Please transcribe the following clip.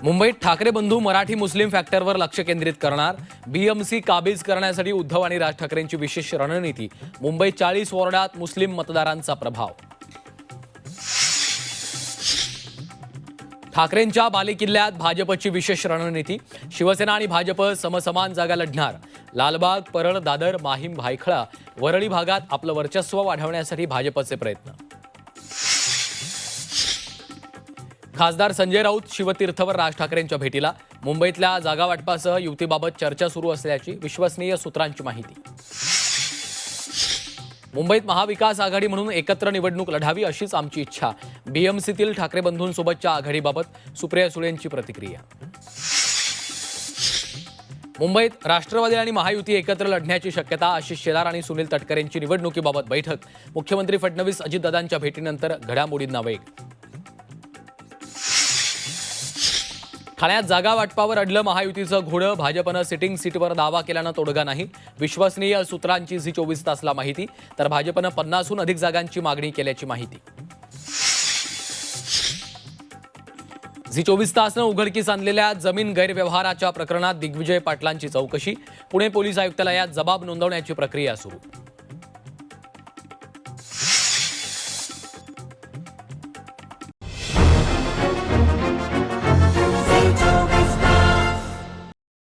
मुंबईत ठाकरे बंधू मराठी मुस्लिम फॅक्टरवर लक्ष केंद्रित करणार. बीएमसी काबीज करण्यासाठी उद्धव आणि राज ठाकरेंची विशेष रणनीती. मुंबईत 40 वॉर्डात मुस्लिम मतदारांचा प्रभाव. ठाकरेंच्या बालेकिल्ल्यात भाजपची विशेष रणनीती. शिवसेना आणि भाजप समसमान जागा लढणार. लालबाग, परळ, दादर, माहीम, भायखळा, वरळी भागात आपलं वर्चस्व वाढवण्यासाठी भाजपचे प्रयत्न. खासदार संजय राऊत शिवतीर्थवर राज ठाकरेंच्या भेटीला. मुंबईतल्या जागा वाटपासह युतीबाबत चर्चा सुरू असल्याची विश्वसनीय सूत्रांची माहिती. मुंबईत महाविकास आघाडी म्हणून एकत्र निवडणूक लढावी अशीच आमची इच्छा. बीएमसीतील ठाकरे बंधूंसोबतच्या आघाडीबाबत सुप्रिया सुळेंची प्रतिक्रिया. मुंबईत राष्ट्रवादी आणि महायुती एकत्र लढण्याची शक्यता. आशिष शेलार आणि सुनील तटकरेंची निवडणुकीबाबत बैठक. मुख्यमंत्री फडणवीस अजितदादांच्या भेटीनंतर घडामोडींना वेग. ठाण्यात जागा वाटपावर अडलं महायुतीचं घोडं. भाजपनं सिटिंग सीटवर दावा केल्यानं तोडगा नाही. विश्वसनीय सूत्रांची झी 24 तासला माहिती. तर भाजपनं 50हून अधिक जागांची मागणी केल्याची माहिती. झी 24 तासनं उघडकीस आणलेल्या जमीन गैरव्यवहाराच्या प्रकरणात दिग्विजय पाटलांची चौकशी. पुणे पोलीस आयुक्तालयात जबाब नोंदवण्याची प्रक्रिया सुरू.